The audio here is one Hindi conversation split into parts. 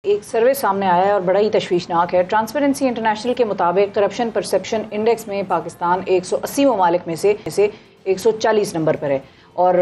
एक सर्वे सामने आया है और बड़ा ही तशवीशनाक है। ट्रांसपेरेंसी इंटरनेशनल के मुताबिक करप्शन परसेप्शन इंडेक्स में पाकिस्तान 180 ममालिक में से 140 नंबर पर है। और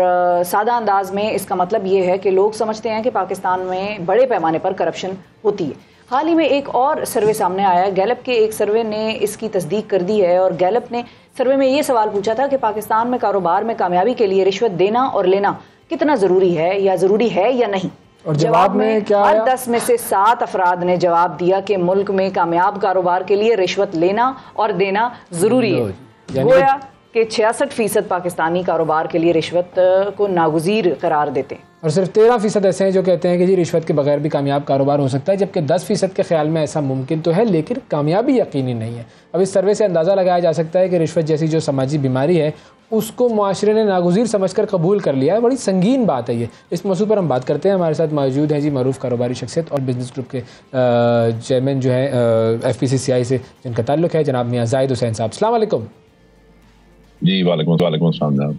सादा अंदाज में इसका मतलब ये है कि लोग समझते हैं कि पाकिस्तान में बड़े पैमाने पर करप्शन होती है। हाल ही में एक और सर्वे सामने आया है, गैलप के एक सर्वे ने इसकी तस्दीक कर दी है। और गैलप ने सर्वे में ये सवाल पूछा था कि पाकिस्तान में कारोबार में कामयाबी के लिए रिश्वत देना और लेना कितना ज़रूरी है या नहीं। और जवाब में क्या हर 10 में से 7 अफराद ने जवाब दिया कि मुल्क में कामयाब कारोबार के लिए रिश्वत लेना और देना ज़रूरी है। गोया कि 66% पाकिस्तानी कारोबार के लिए रिश्वत को नागुज़ीर करार देते हैं और सिर्फ 13% ऐसे हैं जो कहते हैं कि जी रिश्वत के बगैर भी कामयाब कारोबार हो सकता है, जबकि 10% के ख्याल में ऐसा मुमकिन तो है लेकिन कामयाबी यकीनी नहीं है। अब इस सर्वे से अंदाज़ा लगाया जा सकता है कि रिश्वत जैसी जो समाजी बीमारी है उसको मुआशरे ने नागुज़ीर समझकर कबूल कर लिया है। बड़ी संगीन बात है ये। इस मौजू पर हम बात करते हैं। हमारे साथ मौजूद हैं जी मरूफ कारोबारी शख्सियत और बिजनेस ग्रुप के चेयरमैन जो है FPCCI से जिनका ताल्लुक है, जनाब मियां जाहिद हुसैन साहब। अस्सलाम वालेकुम। जी वालेकुम अस्सलाम।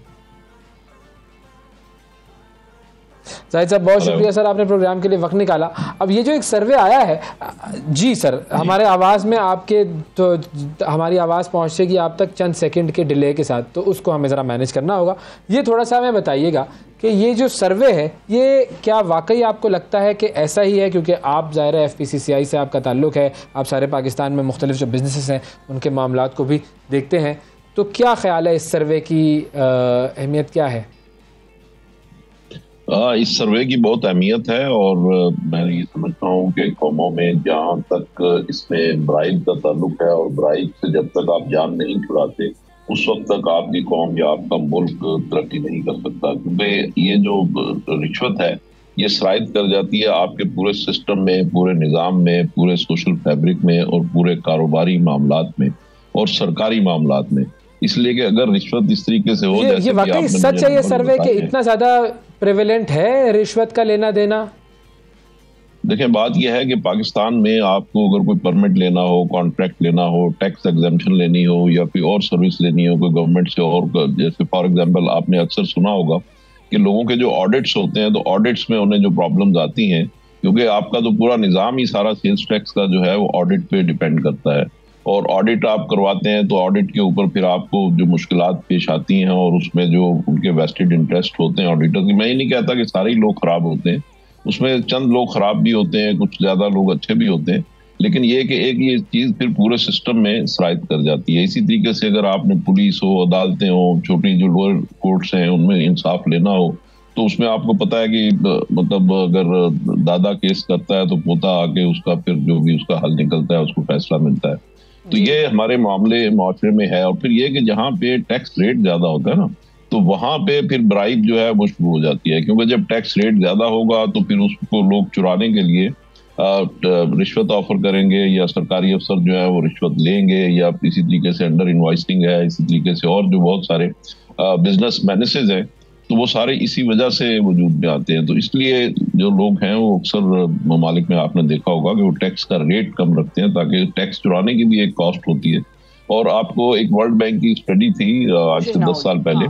जाहिद साहब बहुत शुक्रिया सर, आपने प्रोग्राम के लिए वक्त निकाला। अब ये जो एक सर्वे आया है जी सर, हमारे आवाज़ में आपके तो हमारी आवाज़ पहुँचेगी आप तक चंद सेकंड के डिले के साथ, तो उसको हमें ज़रा मैनेज करना होगा। ये थोड़ा सा हमें बताइएगा कि ये जो सर्वे है ये क्या वाकई आपको लगता है कि ऐसा ही है, क्योंकि आप ज़ाहिर है FPCCI से आपका ताल्लुक़ है, आप सारे पाकिस्तान में मुख्तलिफ जो बिजनेसेस हैं उनके मामलात को भी देखते हैं, तो क्या ख्याल है इस सर्वे की अहमियत क्या है? इस सर्वे की बहुत अहमियत है और मैं ये समझता हूँ कि कौमों में जहाँ तक इसमें ब्राइब का ताल्लुक है और ब्राइब से जब तक आप जान नहीं छुड़ाते उस वक्त तक आपकी कौम या आपका मुल्क तरक्की नहीं कर सकता, क्योंकि ये जो रिश्वत है ये सरायत कर जाती है आपके पूरे सिस्टम में, पूरे निज़ाम में, पूरे सोशल फैब्रिक में और पूरे कारोबारी मामलात में और सरकारी मामलात में। इसलिए कि अगर रिश्वत इस तरीके से हो, ये वाकई सच है ये सर्वे के इतना ज्यादा प्रेवेलेंट है रिश्वत का लेना देना? देखिए बात यह है कि पाकिस्तान में आपको अगर कोई परमिट लेना हो, कॉन्ट्रैक्ट लेना हो, टैक्स एग्जेम्पशन लेनी हो या फिर और सर्विस लेनी हो कोई गवर्नमेंट से, और जैसे फॉर एग्जांपल आपने अक्सर सुना होगा कि लोगों के जो ऑडिट्स होते हैं तो ऑडिट्स में उन्हें जो प्रॉब्लम्स आती हैं, क्योंकि आपका तो पूरा निज़ाम ही सारा सेल्स टैक्स का जो है वो ऑडिट पे डिपेंड करता है और ऑडिट आप करवाते हैं तो ऑडिट के ऊपर फिर आपको जो मुश्किलात पेश आती हैं और उसमें जो उनके वेस्टेड इंटरेस्ट होते हैं ऑडिटर की, मैं ये नहीं कहता कि सारे लोग खराब होते हैं, उसमें चंद लोग खराब भी होते हैं, कुछ ज्यादा लोग अच्छे भी होते हैं, लेकिन ये कि एक ये चीज फिर पूरे सिस्टम में सरायत कर जाती है। इसी तरीके से अगर आपने पुलिस हो, अदालतें हो, छोटी जो लोअर कोर्ट्स हैं उनमें इंसाफ लेना हो तो उसमें आपको पता है कि मतलब अगर दादा केस करता है तो पोता आके उसका फिर जो भी उसका हल निकलता है उसको फैसला मिलता है। तो ये हमारे मामले माशरे में है। और फिर ये कि जहाँ पे टैक्स रेट ज्यादा होता है ना तो वहां पे फिर ब्राइब जो है वो शुरू हो जाती है, क्योंकि जब टैक्स रेट ज्यादा होगा तो फिर उसको लोग चुराने के लिए रिश्वत ऑफर करेंगे या सरकारी अफसर जो है वो रिश्वत लेंगे, या इसी तरीके से अंडर इनवॉइसिंग है, इसी तरीके से और जो बहुत सारे बिजनेस मैनेसेस हैं तो वो सारे इसी वजह से वजूद में आते हैं। तो इसलिए जो लोग हैं वो अक्सर ममालिक में आपने देखा होगा कि वो टैक्स का रेट कम रखते हैं ताकि टैक्स चुराने की भी एक कॉस्ट होती है। और आपको एक वर्ल्ड बैंक की स्टडी थी आज से 10 साल पहले,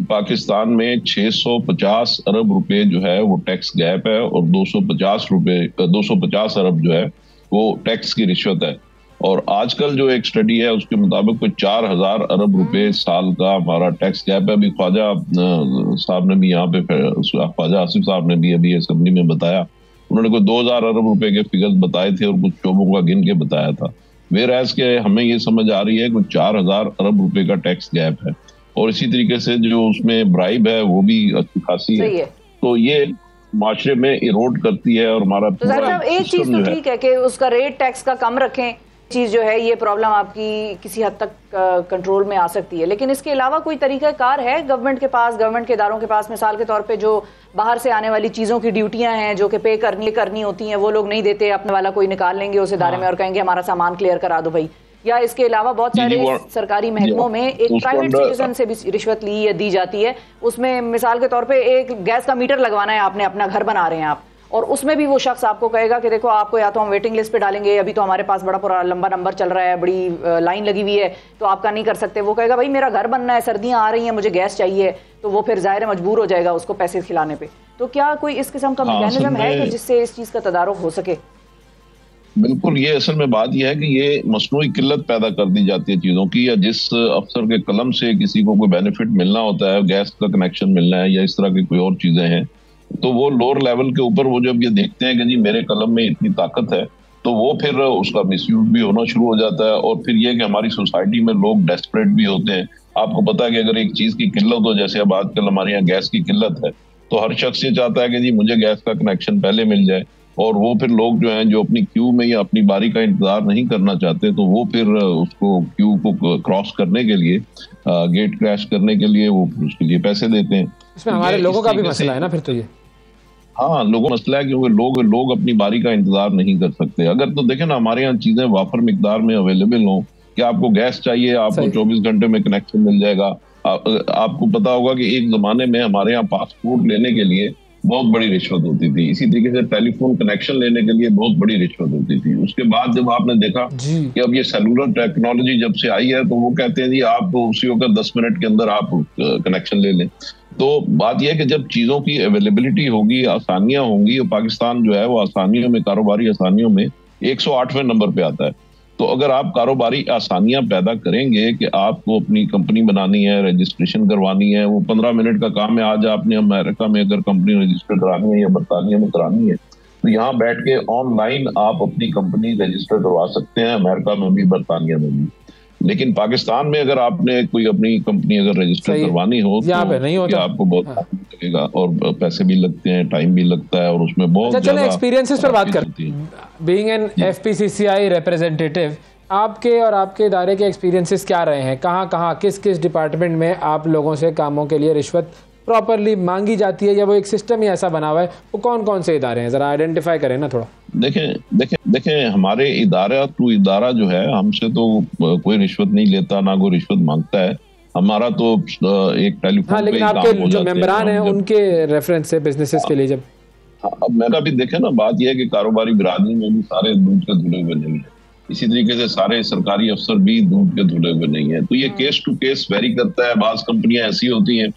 पाकिस्तान में 650 अरब रुपए जो है वो टैक्स गैप है और 250 अरब जो है वो टैक्स की रिश्वत है। और आजकल जो एक स्टडी है उसके मुताबिक कोई 4000 अरब रुपए साल का हमारा टैक्स गैप है। अभी ख्वाजा साहब ने भी यहाँ पे, ख्वाजा आसिफ साहब ने भी अभी असेंबली में बताया, उन्होंने कोई 2000 अरब रुपए के फिगर्स बताए थे और कुछ शोबों का गिन के बताया था। वेरएज़ के हमें ये समझ आ रही है कि 4000 अरब रुपए का टैक्स गैप है और इसी तरीके से जो उसमें ब्राइब है वो भी अच्छी खासी है। तो ये माशरे में इरोड करती है और हमारा तो एक चीज तो ठीक है कि उसका रेट टैक्स का कम रखें, चीज जो है ये प्रॉब्लम आपकी किसी हद तक कंट्रोल में आ सकती है, लेकिन इसके अलावा कोई तरीकाकार है गवर्नमेंट के पास, गवर्नमेंट के इदारों के पास? मिसाल के तौर पे जो बाहर से आने वाली चीज़ों की ड्यूटियां हैं जो कि पे करनी होती हैं वो लोग नहीं देते, अपने वाला कोई निकाल लेंगे उस इदारे में और कहेंगे हमारा सामान क्लियर करा दो भाई। या इसके अलावा बहुत सारे सरकारी महकमों में एक प्राइवेट सिटीजन से भी रिश्वत ली या दी जाती है, उसमें मिसाल के तौर पे एक गैस का मीटर लगवाना है, आपने अपना घर बना रहे हैं आप, और उसमें भी वो शख्स आपको कहेगा कि देखो आपको या तो हम वेटिंग लिस्ट पे डालेंगे, अभी तो हमारे पास बड़ा पूरा लंबा नंबर चल रहा है, बड़ी लाइन लगी हुई है तो आपका नहीं कर सकते। वो कहेगा भाई मेरा घर बनना है, सर्दियां आ रही हैं, मुझे गैस चाहिए, तो वो फिर ज़ाहिर मजबूर हो जाएगा उसको पैसे खिलाने पे। तो क्या कोई इस किस्म का मैकेनिज्म है कि जिससे इस चीज़ का तदारुक हो सके? बिल्कुल, ये असल में बात यह है कि ये मसनूई किल्लत पैदा कर दी जाती है चीज़ों की, या जिस अफसर के कलम से किसी को कोई बेनिफिट मिलना होता है, गैस का कनेक्शन मिलना है या इस तरह की कोई और चीज़ें हैं, तो वो लोअर लेवल के ऊपर वो जब ये देखते हैं कि जी मेरे कलम में इतनी ताकत है, तो वो फिर उसका मिसयूज भी होना शुरू हो जाता है। और फिर ये कि हमारी सोसाइटी में लोग डेस्परेट भी होते हैं। आपको पता है कि अगर एक चीज़ की किल्लत हो, जैसे अब आजकल हमारे यहाँ गैस की किल्लत है, तो हर शख्स ये चाहता है कि जी मुझे गैस का कनेक्शन पहले मिल जाए। और वो फिर लोग जो हैं, जो अपनी क्यू में या अपनी बारी का इंतजार नहीं करना चाहते, तो वो फिर उसको क्यू को क्रॉस करने के लिए, गेट क्रैश करने के लिए, वो उसके लिए पैसे देते हैं। इसमें हमारे लोगों का भी मसला है ना फिर तो ये। हाँ, लोगों का मसला है क्योंकि लोग अपनी बारी का इंतजार नहीं कर सकते। अगर तो देखें ना, हमारे यहाँ चीजें वाफर मिकदार में अवेलेबल हो, कि आपको गैस चाहिए, आपको 24 घंटे में कनेक्शन मिल जाएगा। आपको पता होगा कि एक जमाने में हमारे यहाँ पासपोर्ट लेने के लिए बहुत बड़ी रिश्वत होती थी। इसी तरीके से टेलीफोन कनेक्शन लेने के लिए बहुत बड़ी रिश्वत होती थी। उसके बाद जब आपने देखा कि अब ये सेलुलर टेक्नोलॉजी जब से आई है, तो वो कहते हैं जी आप उसी वक्त 10 मिनट के अंदर आप कनेक्शन ले लें। तो बात यह है कि जब चीजों की अवेलेबिलिटी होगी, आसानियां होंगी, और पाकिस्तान जो है वो आसानियों में, कारोबारी आसानियों में 108वें नंबर पे आता है। तो अगर आप कारोबारी आसानियां पैदा करेंगे कि आपको अपनी कंपनी बनानी है, रजिस्ट्रेशन करवानी है, वो 15 मिनट का काम है। आज आपने अमेरिका में अगर कंपनी रजिस्टर करानी है या बरतानिया में करानी है, तो यहाँ बैठ के ऑनलाइन आप अपनी कंपनी रजिस्टर करवा सकते हैं, अमेरिका में भी, बरतानिया में भी। लेकिन पाकिस्तान में अगर आपने कोई अपनी कंपनी अगर रजिस्टर करवानी हो, तो नहीं होता, आपको बहुत टाइम लगेगा और पैसे भी लगते हैं, टाइम भी लगता है, और उसमें बहुत ज्यादा एक्सपीरियंसेस पर बात करते हैं। बीइंग एन एफपीसीसीआई रिप्रेजेंटेटिव, आपके और आपके इदारे के एक्सपीरियंसेस क्या रहे हैं? कहाँ किस डिपार्टमेंट में आप लोगों से कामों के लिए रिश्वत प्रॉपरली मांगी जाती है, या वो एक सिस्टम ही ऐसा बना हुआ है? वो कौन से इदारे हैं, जरा आइडेंटिफाई करें ना थोड़ा। देखें हमारे इदारा जो है, हमसे तो कोई रिश्वत नहीं लेता, ना कोई रिश्वत मांगता है। हमारा तो एक टेलीफोन, लेकिन आपके जो मेंबरान हैं उनके रेफरेंस से बिजनेसेस के लिए जब, अब मेरा भी देखें ना, बात यह है कि कारोबारी बिरादरी में भी सारे दूध के धुले हुए नहीं है। इसी तरीके से सारे सरकारी अफसर भी दूध के धुले हुए नहीं है। तो ये केस टू केस वेरी करता है। बाज कंपनियां ऐसी होती हैं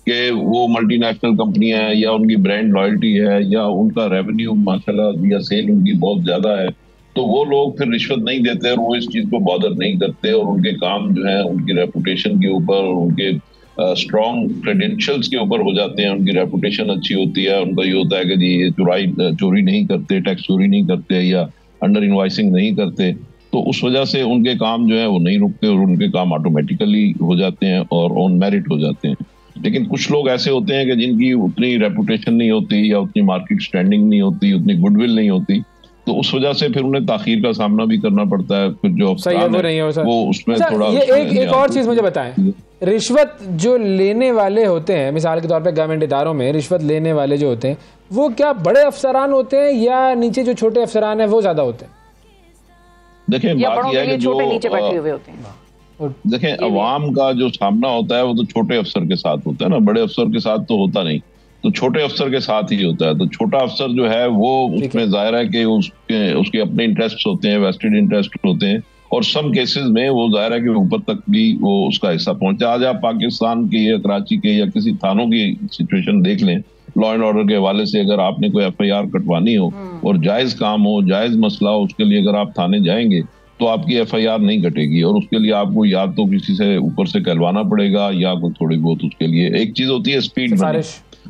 कि वो मल्टीनेशनल कंपनियां हैं, या उनकी ब्रांड लॉयल्टी है, या उनका रेवेन्यू माशाल्लाह या सेल उनकी बहुत ज्यादा है, तो वो लोग फिर रिश्वत नहीं देते और वो इस चीज को बॉदर नहीं करते, और उनके काम जो है उनकी रेपुटेशन के ऊपर, उनके स्ट्रॉन्ग क्रेडेंशियल्स के ऊपर हो जाते हैं। उनकी रेपुटेशन अच्छी होती है, उनका ये होता है कि जी ये चोरी नहीं करते, टैक्स चोरी नहीं करते, या अंडर इनवाइसिंग नहीं करते। तो उस वजह से उनके काम जो है वो नहीं रुकते, और उनके काम ऑटोमेटिकली हो जाते हैं और ऑन मेरिट हो जाते हैं। लेकिन कुछ लोग ऐसे होते हैं कि जिनकी उतनी रेपुटेशन नहीं होती, या उतनी मार्केट स्टैंडिंग नहीं होती, उतनी गुडविल नहीं होती, तो उस वजह से फिर उन्हें ताखीर का सामना भी करना पड़ता है। फिर जो वो उसमें थोड़ा एक और चीज मुझे बताएं, रिश्वत जो लेने वाले होते हैं, मिसाल के तौर पे गवर्नमेंट इदारों में रिश्वत लेने वाले जो होते हैं, वो क्या बड़े अफसरान होते हैं, या नीचे जो छोटे अफसरान हैं वो ज्यादा होते हैं? देखिए बात यह है कि जो नीचे बैठे हुए होते हैं, देखें अवाम का जो सामना होता है वो तो छोटे अफसर के साथ होता है ना, बड़े अफसर के साथ तो होता नहीं। तो छोटे अफसर के साथ ही होता है। तो छोटा अफसर जो है वो उसमें जाहिर है कि उसके अपने इंटरेस्ट होते हैं, वेस्टेड इंटरेस्ट होते हैं, और सम केसेस में वो जाहिर है कि ऊपर तक भी वो उसका हिस्सा पहुंचा। आज आप पाकिस्तान के या कराची के या किसी थानों की सिचुएशन देख लें, लॉ एंड ऑर्डर के हवाले से अगर आपने कोई FIR कटवानी हो और जायज काम हो, जायज मसला हो, उसके लिए अगर आप थाने जाएंगे तो आपकी FIR नहीं कटेगी, और उसके लिए आपको या तो किसी से ऊपर से कहलवाना पड़ेगा, या कोई थोड़ी बहुत उसके लिए। एक चीज होती है स्पीड मनी।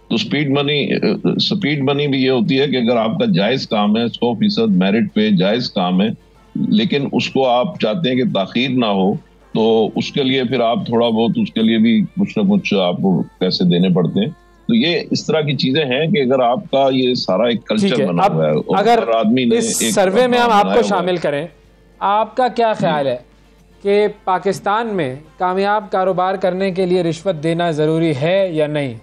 तो स्पीड मनी भी ये होती है कि अगर आपका जायज काम है, 100% मेरिट पे जायज काम है, लेकिन उसको आप चाहते हैं कि ताखीर ना हो, तो उसके लिए फिर आप थोड़ा बहुत उसके लिए भी कुछ ना कुछ आपको पैसे देने पड़ते हैं। तो ये इस तरह की चीजें हैं कि अगर आपका ये सारा एक कल्चर बना हुआ है, अगर आदमी ने इस सर्वे में हम आपको शामिल करें, आपका क्या ख्याल है कि पाकिस्तान में कामयाब कारोबार करने के लिए रिश्वत देना जरूरी है या नहीं?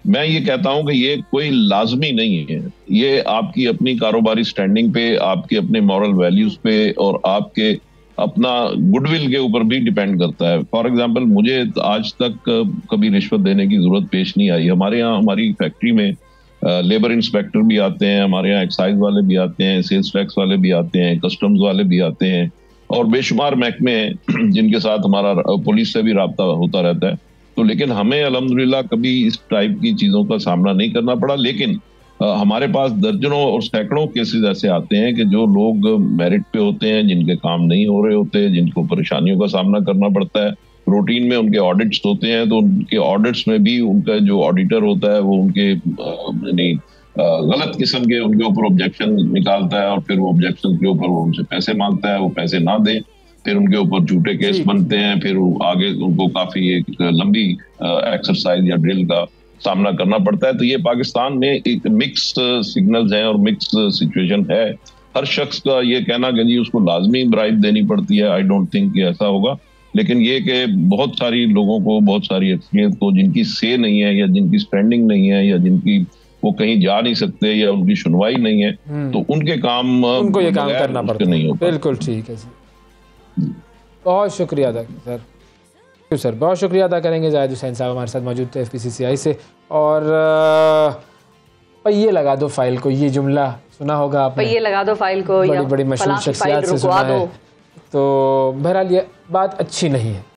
मैं ये कहता हूं कि ये कोई लाजमी नहीं है। ये आपकी अपनी कारोबारी स्टैंडिंग पे, आपके अपने मॉरल वैल्यूज पे, और आपके अपना गुडविल के ऊपर भी डिपेंड करता है। फॉर एग्जांपल, मुझे आज तक कभी रिश्वत देने की जरूरत पेश नहीं आई। हमारे यहाँ हमारी फैक्ट्री में लेबर इंस्पेक्टर भी आते हैं, हमारे यहाँ एक्साइज वाले भी आते हैं, सेल्स टैक्स वाले भी आते हैं, कस्टम्स वाले भी आते हैं, और बेशुमार महकमे हैं जिनके साथ हमारा पुलिस से भी राब्ता होता रहता है। तो लेकिन हमें अल्हम्दुलिल्लाह कभी इस टाइप की चीजों का सामना नहीं करना पड़ा। लेकिन हमारे पास दर्जनों और सैकड़ों केसेस ऐसे आते हैं कि जो लोग मेरिट पे होते हैं, जिनके काम नहीं हो रहे होते, जिनको परेशानियों का सामना करना पड़ता है, रूटीन में उनके ऑडिट्स होते हैं, तो उनके ऑडिट्स में भी उनका जो ऑडिटर होता है वो उनके गलत किस्म के उनके ऊपर ऑब्जेक्शन निकालता है और फिर वो ऑब्जेक्शन के ऊपर वो उनसे पैसे मांगता है, वो पैसे ना दे, फिर उनके ऊपर झूठे केस बनते हैं, फिर आगे उनको काफी एक लंबी एक्सरसाइज या ड्रिल का सामना करना पड़ता है। तो ये पाकिस्तान में एक मिक्स सिग्नल्स हैं और मिक्स सिचुएशन है। हर शख्स का ये कहना कि जी उसको लाजमी ब्राइब देनी पड़ती है, आई डोंट थिंक कि ऐसा होगा। लेकिन ये कि बहुत सारी लोगों को, बहुत सारी एक्सपीरियंस को जिनकी से नहीं है या जिनकी स्टैंडिंग नहीं है या जिनकी वो कहीं जा नहीं सकते या उनकी सुनवाई नहीं है, तो उनके काम उनको ये काम करना पड़ता नहीं होता। बिल्कुल ठीक है सर, बहुत शुक्रिया अदा सर, बहुत शुक्रिया अदा करेंगे जाहिद हुसैन साहब हमारे साथ मौजूद थे FPCCI से। और पहिए लगा दो फाइल को, ये जुमला सुना होगा आपने, पहिए लगा दो फाइल को, बड़ी बड़ी मशहूर शख्सियत से सुना है। तो बहरहाल ये बात अच्छी नहीं है।